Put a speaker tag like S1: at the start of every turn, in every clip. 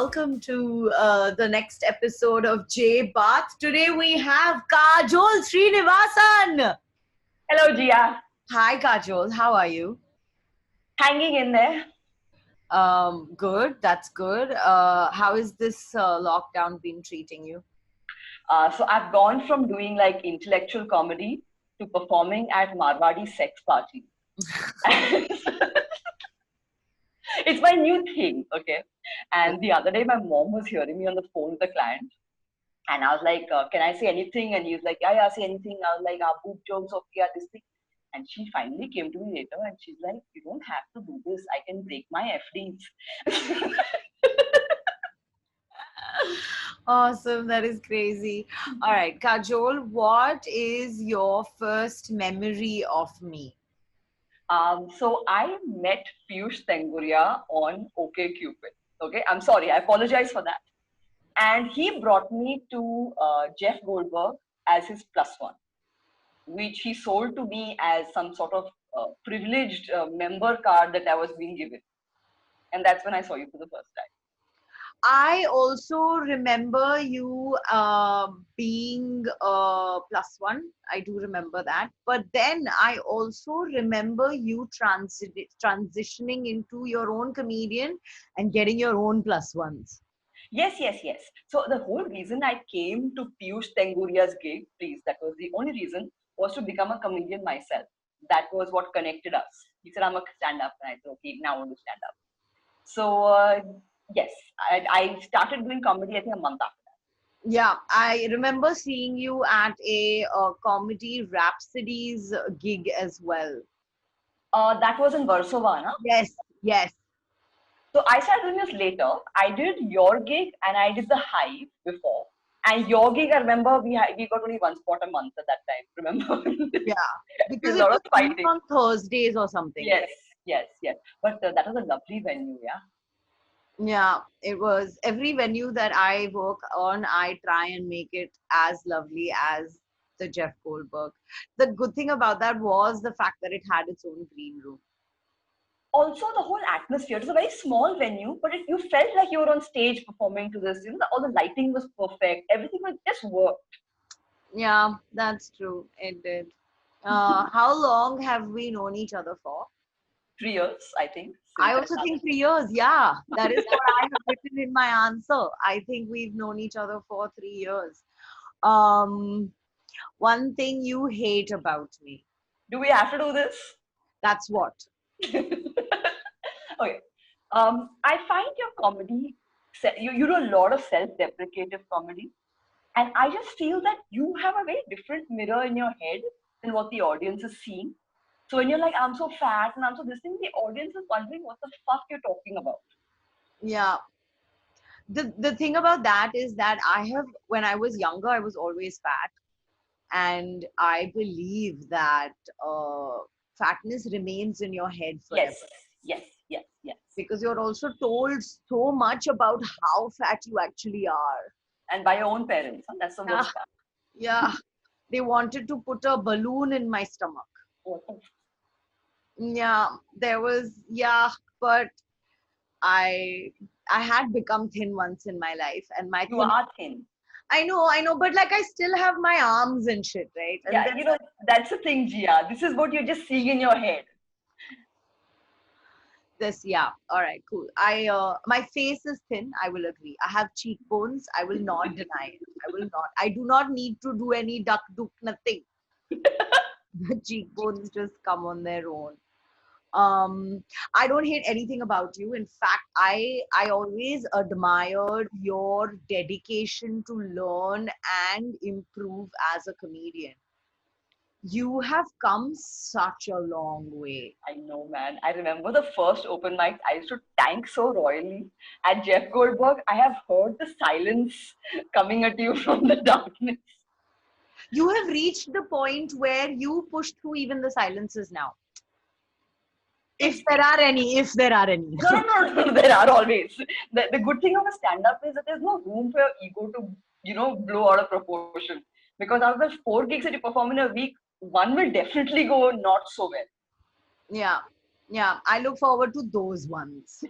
S1: welcome to the next episode of Baat. Today we have Kajol Srinivasan.
S2: Hello, Jeeya.
S1: Hi, Kajol. How are you?
S2: Hanging in there.
S1: Good. That's good. How is this lockdown been treating you?
S2: So I've gone from doing like intellectual comedy to performing at Marwadi sex parties. It's my new thing, okay? And the other day, my mom was hearing me on the phone with a client. And I was like, can I say anything? And he was like, yeah, say anything. I was like, boob jokes, okay, this thing. And she finally came to me later and she's like, you don't have to do this. I can break my FDs.
S1: Awesome. That is crazy. All right, Kajol, what is your first memory of me?
S2: So I met Piyush Tenguria on OkCupid. Okay, I'm sorry, I apologize for that. And he brought me to Jeff Goldberg as his plus one, which he sold to me as some sort of privileged member card that I was being given. And that's when I saw you for the first time.
S1: I also remember you being plus one. I do remember that. But then I also remember you transitioning into your own comedian and getting your own plus ones.
S2: Yes. So the whole reason I came to Piyush Tenguria's gig, please, that was the only reason, was to become a comedian myself. That was what connected us. He said, I'm a stand-up. And I said, okay, now I want to stand up. So, yes, I started doing comedy, I think, a month after that.
S1: Yeah, I remember seeing you at a comedy Rhapsodies gig as well.
S2: That was in Warsaw, na?
S1: Yes.
S2: So I started doing this later. I did your gig and I did the Hive before. And your gig, I remember we got only one spot a month at that time. Remember?
S1: Yeah, because
S2: There's a
S1: it
S2: lot
S1: was
S2: of fighting.
S1: on Thursdays or something.
S2: Yes. But that was a lovely venue, yeah.
S1: Yeah, it was. Every venue that I work on, I try and make it as lovely as the Jeff Goldberg. The good thing about that was the fact that it had its own green room.
S2: Also, the whole atmosphere. It was a very small venue, but you felt like you were on stage performing to this. All the lighting was perfect. Everything was just worked.
S1: Yeah, that's true. It did. How long have we known each other for?
S2: 3 years, I think.
S1: I also think 3 years. Yeah, that is what I have written in my answer. I think we've known each other for 3 years. One thing you hate about me.
S2: Do we have to do this?
S1: That's what?
S2: Okay. I find your comedy, you do a lot of self-deprecative comedy. And I just feel that you have a very different mirror in your head than what the audience is seeing. So when you're like, I'm so fat and I'm so this thing, the audience is wondering what the fuck you're talking about.
S1: Yeah. The thing about that is that when I was younger, I was always fat. And I believe that fatness remains in your head forever.
S2: Yes.
S1: Because you're also told so much about how fat you actually are.
S2: And by your own parents. Huh? That's the worst part.
S1: Yeah. They wanted to put a balloon in my stomach. Yeah, but I had become thin once in my life, and
S2: you are thin.
S1: I know, but like I still have my arms and shit, right? And
S2: yeah, that's the thing, Jeeya. This is what you're just seeing in your head.
S1: All right, cool. My face is thin, I will agree. I have cheekbones, I will not deny it. I do not need to do any duck, nothing. The cheekbones just come on their own. I don't hate anything about you. In fact, I always admired your dedication to learn and improve as a comedian. You have come such a long way.
S2: I know, man. I remember the first open mic. I used to tank so royally at Jeff Goldberg. I have heard the silence coming at you from the darkness.
S1: You have reached the point where you push through even the silences now. If there are any.
S2: No, there are always. The good thing of a stand-up is that there's no room for your ego to, blow out of proportion. Because out of the 4 gigs that you perform in a week, one will definitely go not so well.
S1: Yeah. I look forward to those ones.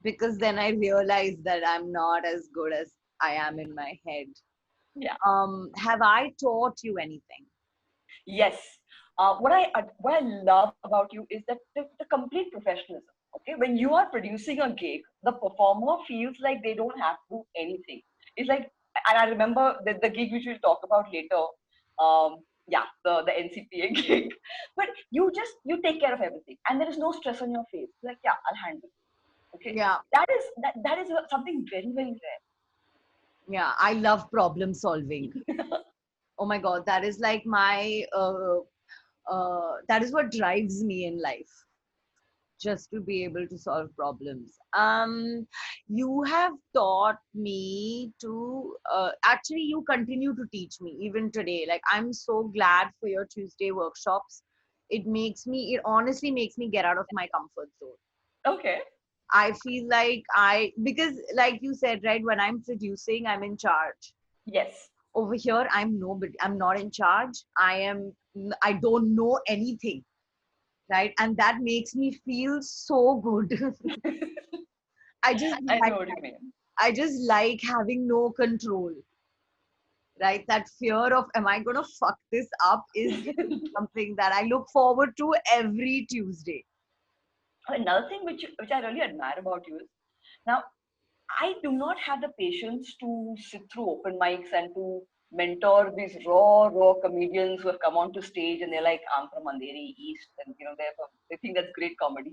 S1: because then I realized that I'm not as good as I am in my head.
S2: Yeah.
S1: Have I taught you anything?
S2: Yes. What I love about you is that the complete professionalism. Okay, when you are producing a gig, the performer feels like they don't have to do anything. It's like, and I remember the gig which we'll talk about later. Yeah, the NCPA gig. But you take care of everything, and there is no stress on your face. Like, yeah, I'll handle it. Okay,
S1: Yeah,
S2: that is something very very rare.
S1: yeah. I love problem solving. Oh my God, that is like my that is what drives me in life. Just to be able to solve problems. You have taught me to, actually, you continue to teach me even today. Like, I'm so glad for your Tuesday workshops. It honestly makes me get out of my comfort zone.
S2: Okay.
S1: I feel like because like you said, right, when I'm producing, I'm in charge.
S2: Yes.
S1: Over here, I'm not in charge. I don't know anything, right? And that makes me feel so good. I just
S2: I
S1: like
S2: know what you mean.
S1: I just like having no control, right? That fear of am I gonna fuck this up is something that I look forward to every Tuesday.
S2: Another thing which I really admire about you is now I do not have the patience to sit through open mics and to mentor these raw comedians who have come onto stage and they're like, I'm from Andheri East, and they think that's great comedy.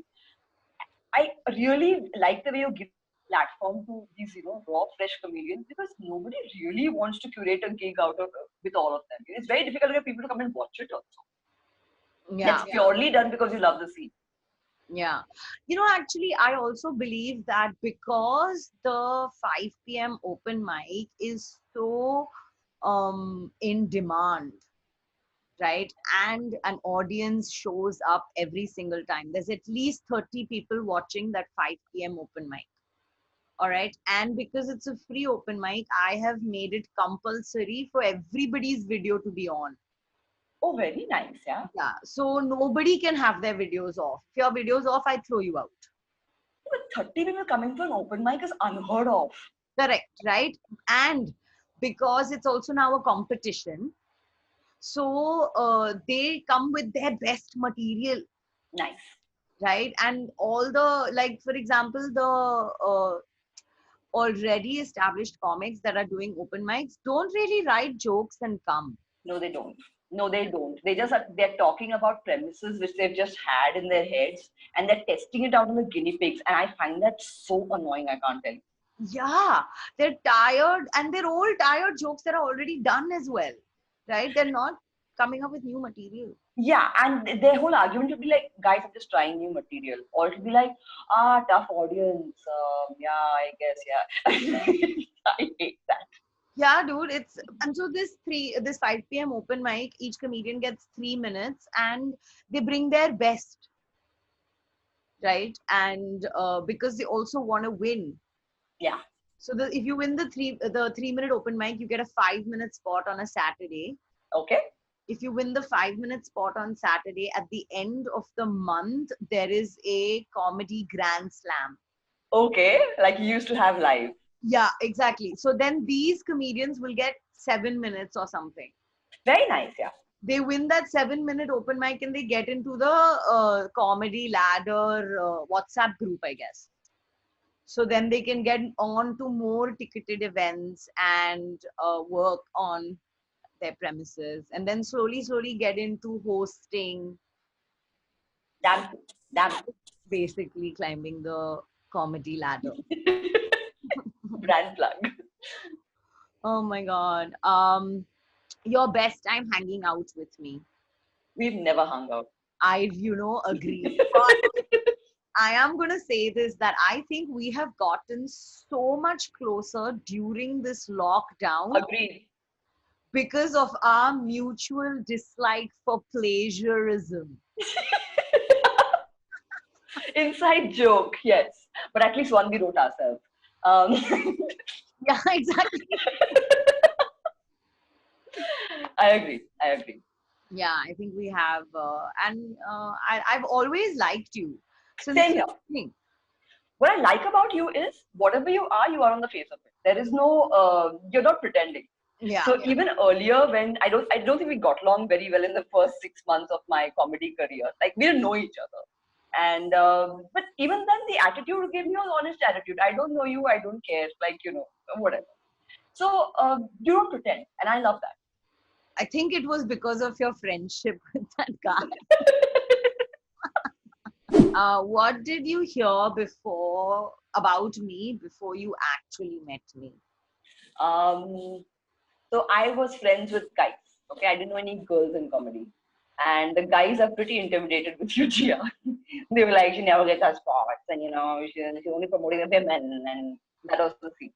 S2: I really like the way you give platform to these, raw, fresh comedians because nobody really wants to curate a gig out of with all of them. It's very difficult to get people to come and watch it also.
S1: Yeah,
S2: That's purely done because you love the scene.
S1: yeah. Actually, I also believe that because the 5 p.m. open mic is so in demand, right? And an audience shows up every single time. There's at least 30 people watching that 5 p.m. open mic. All right. And because it's a free open mic, I have made it compulsory for everybody's video to be on.
S2: Oh, very nice, yeah.
S1: Yeah. So nobody can have their videos off. If your video's off, I throw you out.
S2: But 30 people coming for an open mic is unheard of.
S1: Correct. Right. And because it's also now a competition, so they come with their best material,
S2: Nice.
S1: right? And all the, like, for example, the already established comics that are doing open mics don't really write jokes and come.
S2: No, they don't. No, they don't. They're talking about premises which they've just had in their heads and they're testing it out on the guinea pigs. And I find that so annoying, I can't tell you.
S1: Yeah, they're tired and they're all tired jokes that are already done as well, right? They're not coming up with new material.
S2: Yeah, and their whole argument would be like, guys, I'm just trying new material. Or it would be like, tough audience. Yeah, I guess, yeah. I hate that.
S1: Yeah, dude, it's and so this 5 p.m. open mic, each comedian gets 3 minutes and they bring their best, right? And because they also want to win.
S2: Yeah.
S1: So if you win the 3 minute open mic, you get a 5 minute spot on a Saturday.
S2: Okay.
S1: If you win the 5 minute spot on Saturday, at the end of the month, there is a comedy grand slam.
S2: Okay. Like you used to have live.
S1: Yeah, exactly. So then these comedians will get 7 minutes or something.
S2: Very nice, yeah.
S1: They win that 7 minute open mic and they get into the comedy ladder WhatsApp group, I guess. So then they can get on to more ticketed events and work on their premises and then slowly get into hosting,
S2: Damn. Damn.
S1: basically climbing the comedy ladder.
S2: Brand plug.
S1: Oh my God. Your best time hanging out with me.
S2: We've never hung out.
S1: I, agree. But I am going to say this that I think we have gotten so much closer during this lockdown
S2: Agreed.
S1: because of our mutual dislike for plagiarism.
S2: Inside joke, yes. But at least one we wrote ourselves. Um,
S1: Yeah, exactly.
S2: I agree. I agree.
S1: Yeah, I think we have, and I've always liked you since
S2: Same
S1: the
S2: here.
S1: beginning.
S2: what I like about you is whatever you are on the face of it. There is no, you're not pretending.
S1: Yeah,
S2: So
S1: yeah.
S2: even earlier, when I don't think we got along very well in the first 6 months of my comedy career. Like we didn't know each other, and but even then, the attitude gave me an honest attitude. I don't know you, I don't care, like whatever. So you don't pretend, and I love that.
S1: I think it was because of your friendship with that guy. What did you hear before about me before you actually met me?
S2: Um, so I was friends with guys. Okay, I didn't know any girls in comedy. And the guys are pretty intimidated with you, Gia. They were like, she never gets her spots, and she's only promoting the women, and that was the scene.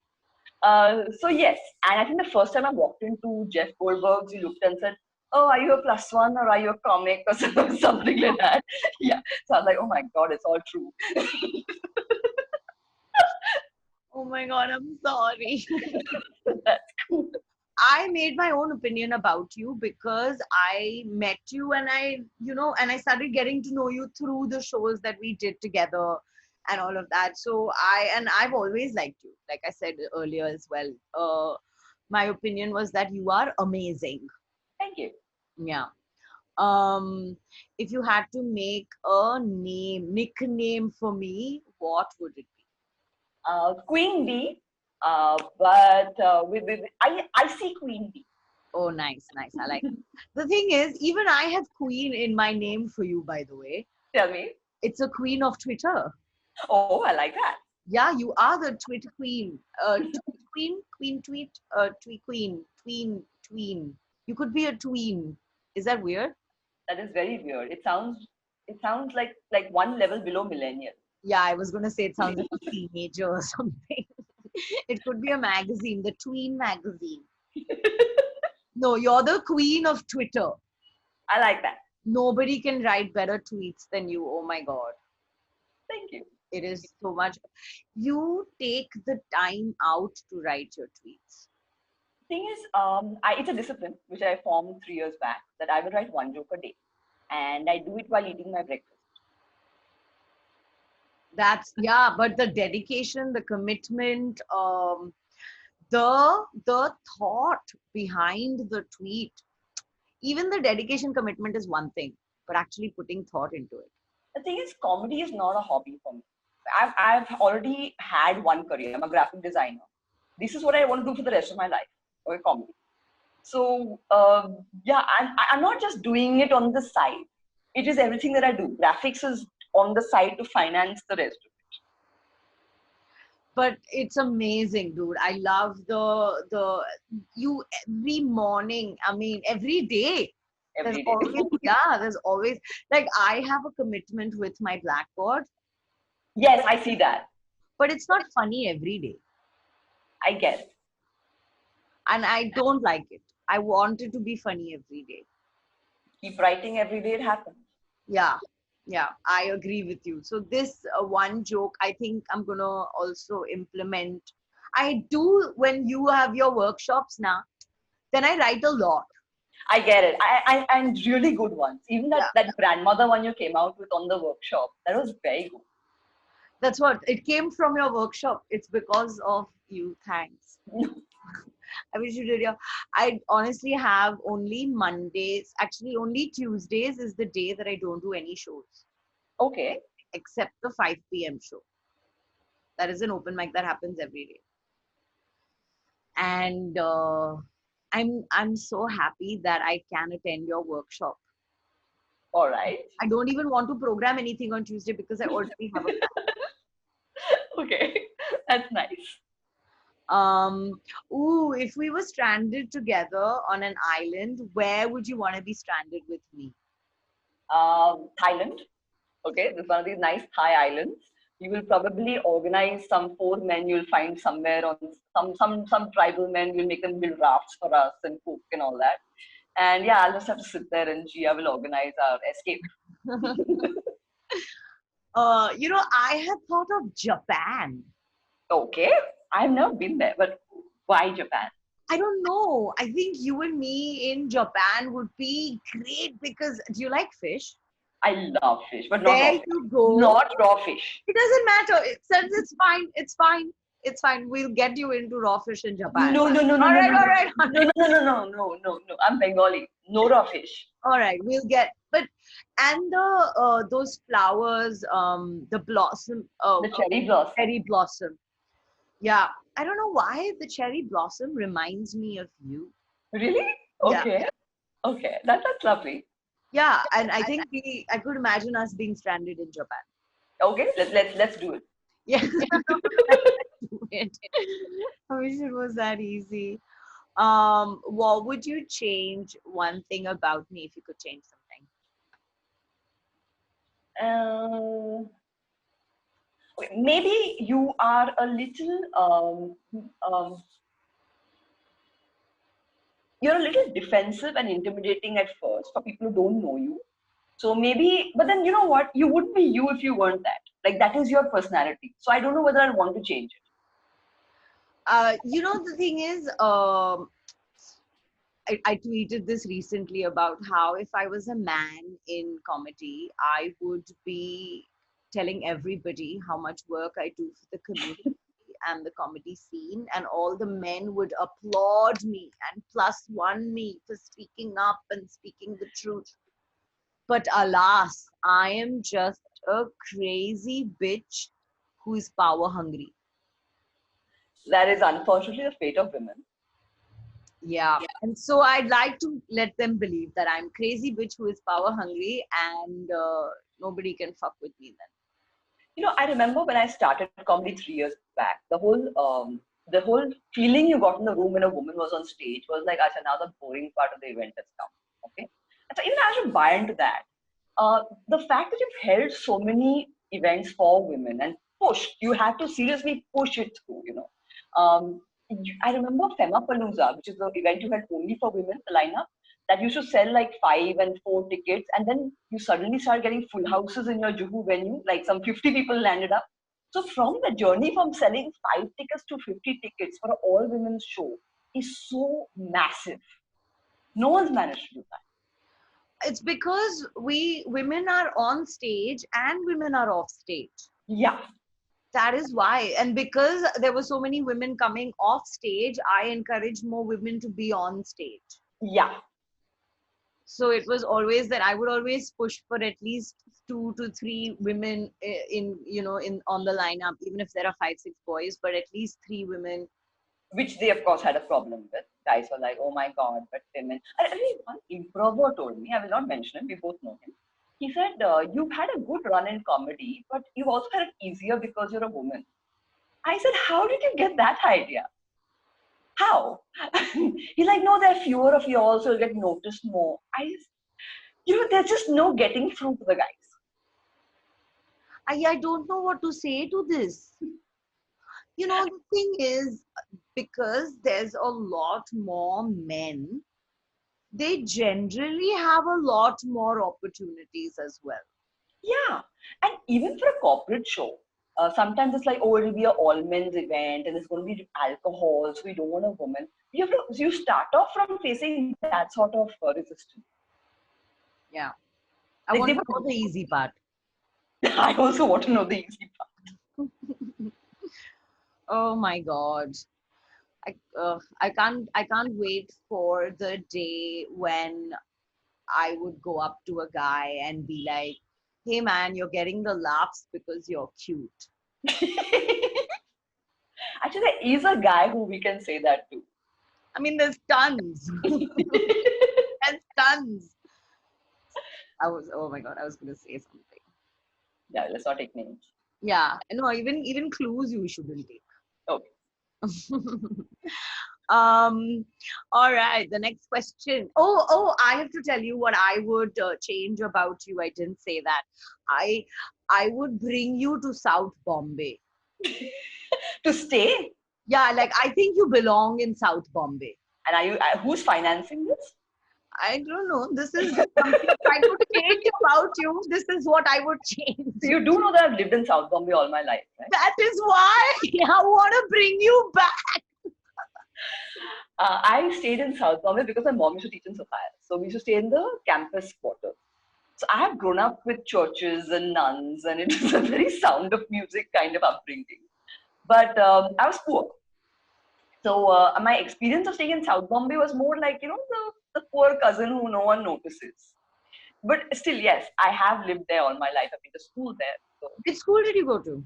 S2: So yes, and I think the first time I walked into Jeff Goldberg's, he looked and said, "Oh, are you a plus one or are you a comic or something like that?" Yeah. So I was like, "Oh my god, it's all true."
S1: Oh my god, I'm sorry.
S2: That's cool.
S1: I made my own opinion about you because I met you and and I started getting to know you through the shows that we did together and all of that. So I've always liked you, like I said earlier as well. My opinion was that you are amazing.
S2: Thank you.
S1: Yeah. Um, if you had to make a nickname for me, what would it be?
S2: Queen Bee, but I see Queen Bee.
S1: Oh, nice, nice. I like it. The thing is, even I have Queen in my name for you, by the way.
S2: Tell me.
S1: It's a queen of Twitter.
S2: Oh, I like that.
S1: Yeah, you are the Twitter queen. Queen tweet, tweet queen, tween. You could be a tween. Is that weird?
S2: That is very weird. It sounds like one level below millennial.
S1: Yeah, I was gonna say it sounds like a teenager or something. It could be a magazine, the tween magazine. No, you're the queen of Twitter.
S2: I like that.
S1: Nobody can write better tweets than you. Oh my God.
S2: Thank you.
S1: It is so much. You take the time out to write your tweets.
S2: Thing is, it's a discipline which I formed 3 years back that I will write one joke a day, and I do it while eating my breakfast.
S1: That's yeah, but the dedication, the commitment, the thought behind the tweet, even the dedication commitment is one thing, but actually putting thought into it.
S2: The thing is, comedy is not a hobby for me. I've already had one career. I'm a graphic designer. This is what I want to do for the rest of my life. Okay, comedy. So yeah, I'm not just doing it on the side. It is everything that I do. Graphics is on the side to finance the rest of
S1: But it's amazing, dude. I love the you every morning. I mean, every day.
S2: it
S1: There's
S2: every day.
S1: always yeah. There's always like I have a commitment with my blackboard,
S2: Yes, I see that.
S1: but it's not funny every day,
S2: I get it.
S1: and I don't like it. I want it to be funny every day.
S2: Keep writing every day, it happens.
S1: Yeah, yeah, I agree with you. So this one joke, I think I'm gonna also implement. I do when you have your workshops now. Then I write a lot.
S2: I get it. And really good ones. Even
S1: Yeah,
S2: that grandmother one you came out with on the workshop, that was very
S1: that's what it came from your workshop. It's because of you. Thanks.
S2: good.
S1: I wish you did your. I honestly have only Mondays. Actually, only Tuesdays is the day that I don't do any shows
S2: Okay.
S1: except the 5 p.m. show. That is an open mic that happens every day. And I'm so happy that I can attend your workshop.
S2: All right.
S1: I don't even want to program anything on Tuesday because I already have a plan.
S2: Okay. That's nice.
S1: Ooh, if we were stranded together on an island, where would you want to be stranded with me?
S2: Thailand. Okay. This is one of these nice Thai islands. You will probably organize some 4 men you'll find somewhere on some tribal men. You'll make them build rafts for us and cook and all that. And yeah, I'll just have to sit there and Gia will organize our escape.
S1: I had thought of Japan.
S2: Okay. I've never been there, but why Japan?
S1: I don't know. I think you and me in Japan would be great because do you like fish?
S2: I love fish, but not raw
S1: There
S2: fish.
S1: you go.
S2: Not raw fish.
S1: It doesn't matter. It's fine. It's fine. It's fine. We'll get you into raw fish in Japan.
S2: No, no, no, no,
S1: All
S2: no,
S1: right,
S2: no,
S1: all
S2: no,
S1: right, all
S2: no,
S1: right.
S2: no, no, no, no, no, no. I'm Bengali. No raw fish.
S1: All right, we'll get. But and the those flowers, the blossom,
S2: The cherry blossom.
S1: cherry blossom. Yeah, I don't know why the cherry blossom reminds me of you.
S2: Really?
S1: Yeah,
S2: Okay. Okay. That's lovely.
S1: yeah, and I think I could imagine us being stranded in Japan.
S2: Okay. Let's do it.
S1: Yeah, it. I wish it was that easy. What would you change one thing about me if you could change something?
S2: Maybe you are a little you're a little defensive and intimidating at first for people who don't know you. So maybe, but then you know what? You wouldn't be you if you weren't that. Like that is your personality. So I don't know whether I want to change it.
S1: The thing is, I tweeted this recently about how if I was a man in comedy, I would be telling everybody how much work I do for the community and the comedy scene, and all the men would applaud me and plus one me for speaking up and speaking the truth. But alas, I am just a crazy bitch who is power hungry.
S2: That is unfortunately the fate of women.
S1: Yeah. And so I'd like to let them believe that I'm crazy bitch who is power hungry and nobody can fuck with me then.
S2: You know, I remember when I started comedy 3 years back, the whole feeling you got in the room when a woman was on stage was like, Acha, now the boring part of the event has come. Okay. And so even I should buy into that. The fact that you've held so many events for women and pushed, you had to seriously push it through, you know. I remember Femapalooza, which is the event you had only for women, the lineup, that used to sell like 5 and 4 tickets, and then you suddenly start getting full houses in your Juhu venue, like some 50 people landed up. So from the journey from selling 5 tickets to 50 tickets for an all women's show is so massive. No one's managed to do that.
S1: It's because we women are on stage and women are off stage.
S2: Yeah,
S1: That is why. And because there were so many women coming off stage, I encouraged more women to be on stage.
S2: yeah.
S1: So it was always that I would always push for at least 2 to 3 women in on the lineup, even if there are 5, 6 boys, but at least 3 women.
S2: Which they of course had a problem with. Guys were like, "Oh my god, but women." I mean, one improver told me, I will not mention him. We both know him. He said, "You've had a good run in comedy, but you've also had it easier because you're a woman." I said, "How did you get that idea? How?" He's like, "No, there are fewer of you all, so you'll get noticed more." There's just no getting through to the guys.
S1: I don't know what to say to this. The thing is, because there's a lot more men, they generally have a lot more opportunities as well.
S2: Yeah, and even for a corporate show, sometimes it's like, oh, it'll be a all men's event, and it's going to be alcohol, so we don't want a woman. You start off from facing that sort of resistance.
S1: Yeah. I
S2: Like
S1: want
S2: they
S1: to
S2: would,
S1: know the easy part.
S2: I also want to know the easy part.
S1: Oh my God. I can't wait for the day when I would go up to a guy and be like, hey man, you're getting the laughs because you're cute.
S2: Actually, there is a guy who we can say that to.
S1: I mean, there's tons. There's tons. Oh my God, I was going to say something.
S2: Yeah, let's not take names.
S1: Yeah, no, even clues you shouldn't take.
S2: Okay.
S1: All right, the next question. Oh, I have to tell you what I would change about you. I didn't say that. I would bring you to South Bombay.
S2: To stay?
S1: Yeah, like I think you belong in South Bombay.
S2: And who's financing this?
S1: I don't know. This is just something I would change about you. This is what I would change.
S2: So you do know that I've lived in South Bombay all my life, right?
S1: That is why I want to bring you back.
S2: I stayed in South Bombay because my mom used to teach in Sophia. So we used to stay in the campus quarters. So I have grown up with churches and nuns, and it was a very sound of music kind of upbringing. But I was poor. So my experience of staying in South Bombay was more like, the poor cousin who no one notices. But still, yes, I have lived there all my life. I've been to school there. So
S1: Which school did you go to?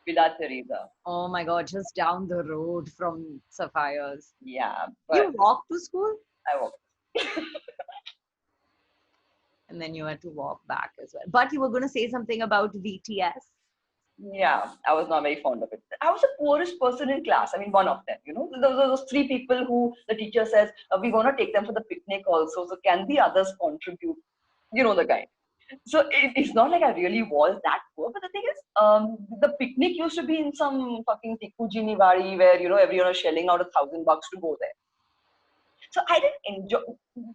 S2: Villa Teresa.
S1: Oh my God, just down the road from Sapphire's.
S2: Yeah,
S1: You
S2: but
S1: walked to school
S2: I walked.
S1: and then you had to walk back as well. But you were going to say something about VTS.
S2: Yeah, I was not very fond of it. I was the poorest person in class. I mean, one of them. Those three people who the teacher says, we want to take them for the picnic also. So can the others contribute? You know the guy. So it's not like I really was that poor. But the thing is, the picnic used to be in some fucking Tikujini Wari where, everyone was shelling out $1,000 to go there. So I didn't enjoy,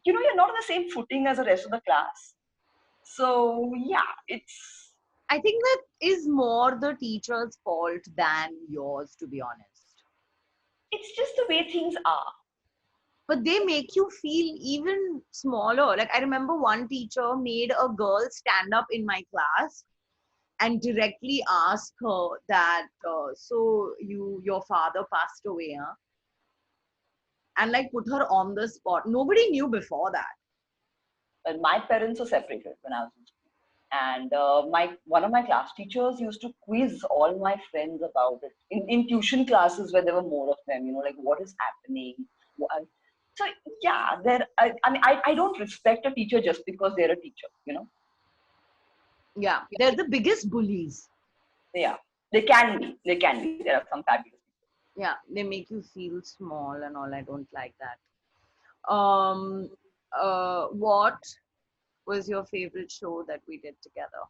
S2: you're not on the same footing as the rest of the class. So yeah,
S1: I think that is more the teacher's fault than yours, to be honest.
S2: it's just the way things are.
S1: But they make you feel even smaller. Like I remember one teacher made a girl stand up in my class and directly ask her that, so your father passed away, huh? And like put her on the spot. Nobody knew before that.
S2: Well, my parents were separated when I was in school, and my one of my class teachers used to quiz all my friends about it in tuition classes where there were more of them. Like what is happening. So yeah, I don't respect a teacher just because they're a teacher.
S1: Yeah, they're the biggest bullies.
S2: Yeah, they can be. They can be. There are some fabulous people.
S1: Yeah, they make you feel small and all. I don't like that. What was your favorite show that we did together?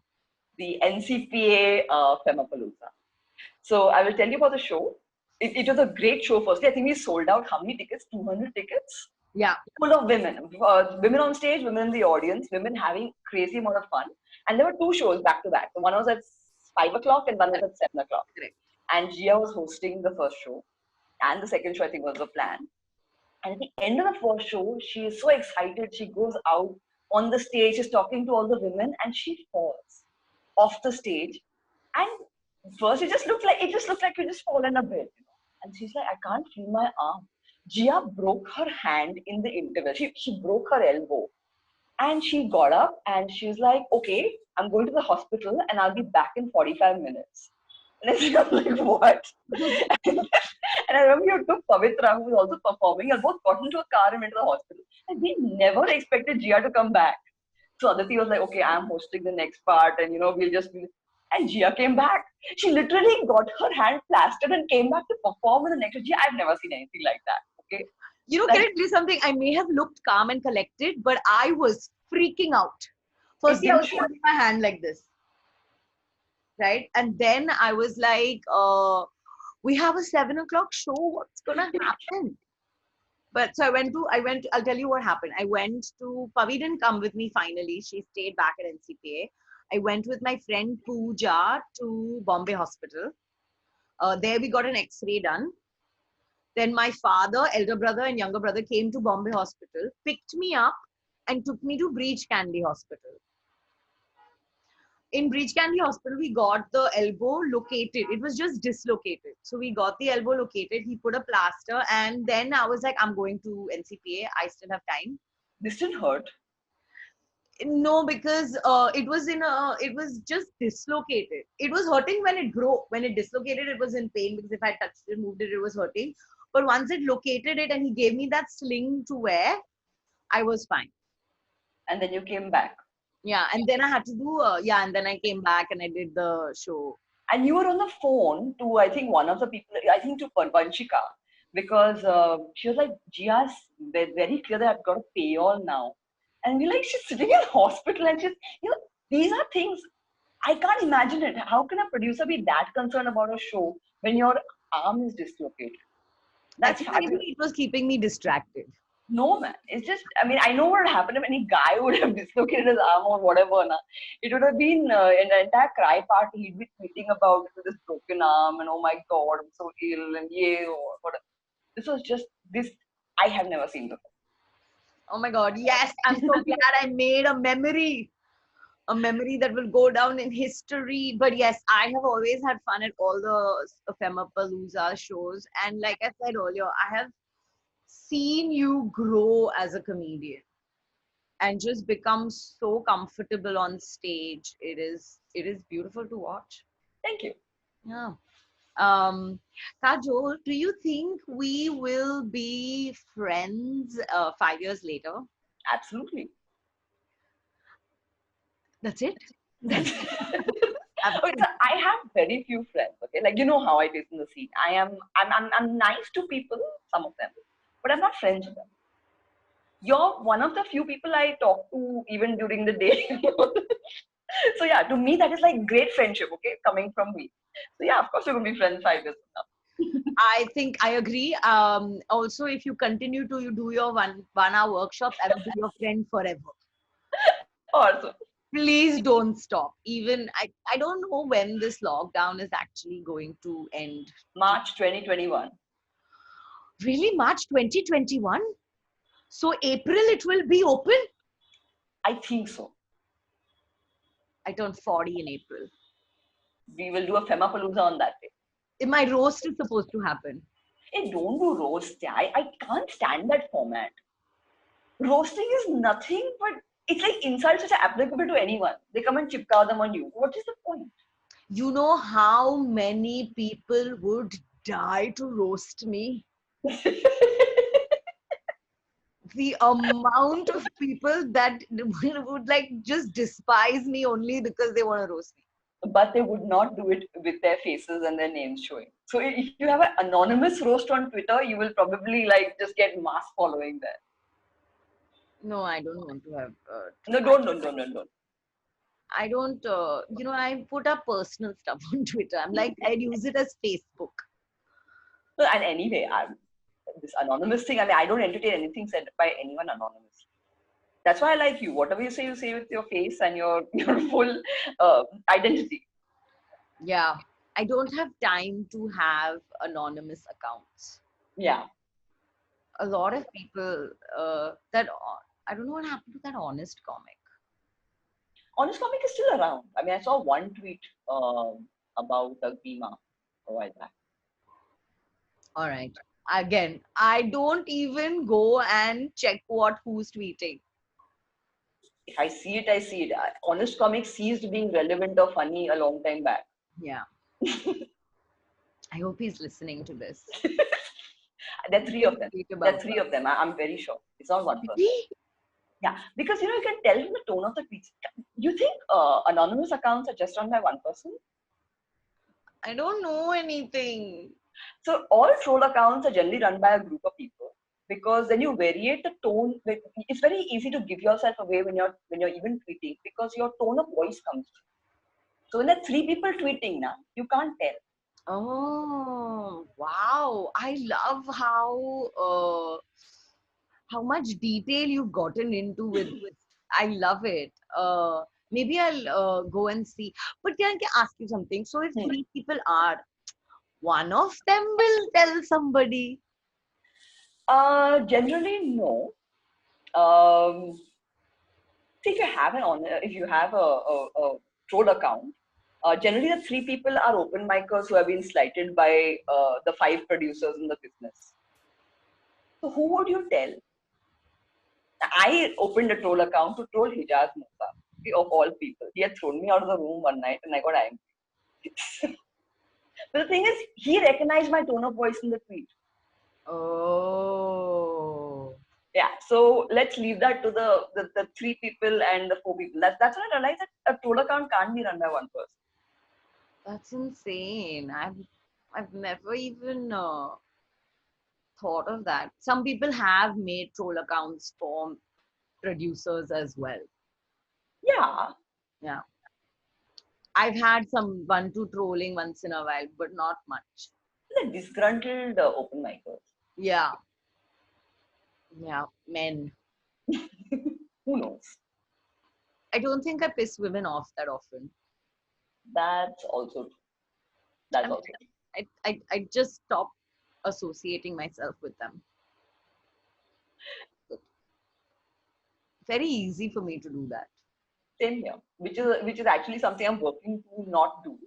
S2: The NCPA Femapalooza. So I will tell you about the show. It was a great show. Firstly, I think we sold out how many tickets? 200 tickets.
S1: Yeah,
S2: Full of women, women on stage, women in the audience, women having crazy amount of fun. And there were two shows back to back. One was at 5 o'clock and one was at 7 o'clock.
S1: correct.
S2: And Jeeya was hosting the first show, and the second show I think was the plan. And at the end of the first show, she is so excited. She goes out on the stage, she's talking to all the women, and she falls off the stage. And first, it just looked like you just fallen a bit. And she's like, I can't feel my arm. Jeeya broke her hand in the interval. She broke her elbow. And she got up and she's like, okay, I'm going to the hospital and I'll be back in 45 minutes. And I was like, what? And I remember you took Pavitra, who was also performing, and both got into a car and went to the hospital. And we never expected Jeeya to come back. So Aditi was like, okay, I'm hosting the next part and, we'll just be. And Jeeya came back. She literally got her hand plastered and came back to perform in the next. Jeeya, I've never seen anything like that. Okay.
S1: Can I tell you something? I may have looked calm and collected, but I was freaking out. Firstly, I was holding my hand like this, right? And then I was like, we have a 7 o'clock show. What's gonna happen? But so I'll tell you what happened. I went to, Pavi didn't come with me finally. She stayed back at NCPA. I went with my friend Pooja to Bombay Hospital. There we got an X-ray done. Then my father, elder brother and younger brother came to Bombay Hospital, picked me up and took me to Breach Candy Hospital. In Breach Candy Hospital, we got the elbow located. It was just dislocated. So we got the elbow located. He put a plaster and then I was like, I'm going to NCPA. I still have time.
S2: This didn't hurt.
S1: No, because it was just dislocated. It was hurting when it broke. When it dislocated, it was in pain because if I touched it, moved it, it was hurting. But once it located it and he gave me that sling to wear, I was fine.
S2: And then you came back.
S1: Yeah, and then I had to do, and then I came back and I did the show.
S2: And you were on the phone to, I think, one of the people, I think to Panchika, because she was like, Jeeya's very clear that I've got to pay all now. And we're like, she's sitting in hospital and she's, these are things, I can't imagine it. How can a producer be that concerned about a show when your arm is dislocated?
S1: That's fabulous. It was keeping me distracted.
S2: No, man. It's just, I know what would happen if any guy would have dislocated his arm or whatever. Na. It would have been an entire cry party. He'd be tweeting about it with his broken arm and oh my God, I'm so ill and yeah, or whatever. This was just, I have never seen before.
S1: Oh my God, yes, I'm so glad I made a memory. a memory that will go down in history. But yes, I have always had fun at all the Femapalooza shows. And like I said earlier, I have seen you grow as a comedian and just become so comfortable on stage. It is beautiful to watch.
S2: Thank you.
S1: Yeah. Um, Kajol, do you think we will be friends 5 years later?
S2: Absolutely.
S1: That's it?
S2: That's okay,
S1: Absolutely.
S2: so I have very few friends. Okay, like you know how it is in the scene. I'm nice to people, some of them, but I'm not friends with them. You're one of the few people I talk to even during the day. So yeah, to me that is like great friendship. Okay, coming from me. So yeah, of course we're gonna be friends 5 years from
S1: I think I agree. Also, if you continue to you do your one hour workshops, I will be your friend forever.
S2: now. Also,
S1: Please don't stop. Even I don't know when this lockdown is actually going to end.
S2: March 2021.
S1: Really, March 2021? So April it will be open?
S2: I think so.
S1: I turned 40 in April.
S2: We will do a Femapalooza on that day.
S1: My roast is supposed to happen.
S2: Hey, don't do roast. Yeah. I can't stand that format. Roasting is nothing but it's like insults which are applicable to anyone. They come and chipka them on you. What is the point?
S1: You know how many people would die to roast me? The amount of people that would like just despise me only because they want to roast me.
S2: But they would not do it with their faces and their names showing. So if you have an anonymous roast on Twitter, you will probably like just get mass following there.
S1: No, I don't want to have.
S2: No, don't.
S1: I don't. I put up personal stuff on Twitter. I'm like, I'd use it as Facebook.
S2: No, and anyway, this anonymous thing. I mean, I don't entertain anything said by anyone anonymous. That's why I like you. Whatever you say with your face and your your full identity.
S1: Yeah, I don't have time to have anonymous accounts.
S2: Yeah.
S1: A lot of people I don't know what happened to that honest comic.
S2: Honest Comic is still around. I mean, I saw one tweet about Gima a while back.
S1: All right. Again, I don't even go and check what who's tweeting.
S2: If I see it, I see it. Honest Comic ceased being relevant or funny a long time back.
S1: Yeah. I hope he's listening to this.
S2: There are three of them.
S1: Tweet
S2: There are
S1: about
S2: three of them. I'm very sure. It's not one person.
S1: really?
S2: Yeah, because you can tell from the tone of the tweets. You think anonymous accounts are just run by one person?
S1: I don't know anything.
S2: So all troll accounts are generally run by a group of people because then you variate the tone. It's very easy to give yourself away when you're even tweeting because your tone of voice comes through. So when there are three people tweeting now, you can't tell.
S1: Oh, wow. I love how much detail you've gotten into with I love it. Maybe I'll go and see. But can I ask you something? So if
S2: Hmm.
S1: three people are, one of them will tell somebody.
S2: Generally, no. Um, See, if you have a troll account, generally the three people are open micers who have been slighted by the five producers in the business. So who would you tell? I opened a troll account to troll Hijaz Musa, of all people. He had thrown me out of the room one night and I got angry. But the thing is, he recognized my tone of voice in the tweet.
S1: Oh,
S2: Yeah, so let's leave that to the three people and the four people. That's when I realized that a troll account can't be run by one person.
S1: that's insane. I've never even thought of that. Some people have made troll accounts for producers as well.
S2: Yeah,
S1: Yeah. I've had some one two trolling once in a while, but not much.
S2: the disgruntled open micers.
S1: Yeah. Yeah. Men.
S2: Who knows?
S1: I don't think I piss women off that often.
S2: That's also true. That's
S1: I'm,
S2: also true.
S1: I just stop associating myself with them. Very easy for me to do that.
S2: Same here, which is actually something I'm working to not do,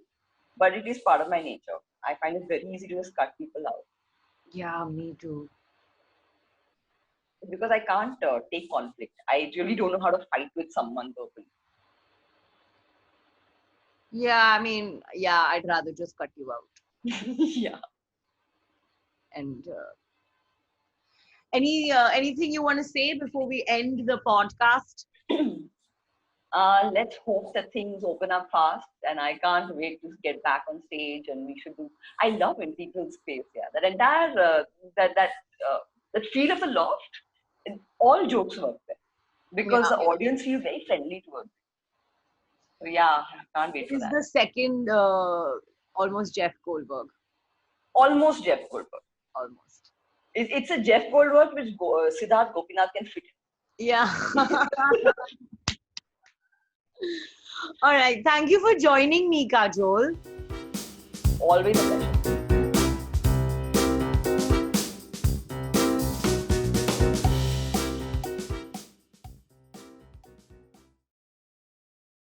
S2: but it is part of my nature. I find it very easy to just cut people out
S1: Yeah, me too.
S2: because I can't take conflict. I really don't know how to fight with someone verbally.
S1: Yeah, I mean, yeah, I'd rather just cut you out.
S2: Yeah.
S1: And anything you want to say before we end the podcast?
S2: Let's hope that things open up fast, and I can't wait to get back on stage. And we should do. I love integral space. Yeah, that entire that feel of the loft. All jokes work there
S1: Yeah,
S2: because the audience feels very friendly towards it. So yeah, I can't wait
S1: it
S2: for
S1: is
S2: that.
S1: the second almost Jeff Goldberg.
S2: Almost Jeff Goldberg.
S1: Almost.
S2: It's a Jeff Goldberg which Siddharth Gopinath can fit
S1: Yeah. All right. Thank you for joining me, Kajol.
S2: in. Always a pleasure.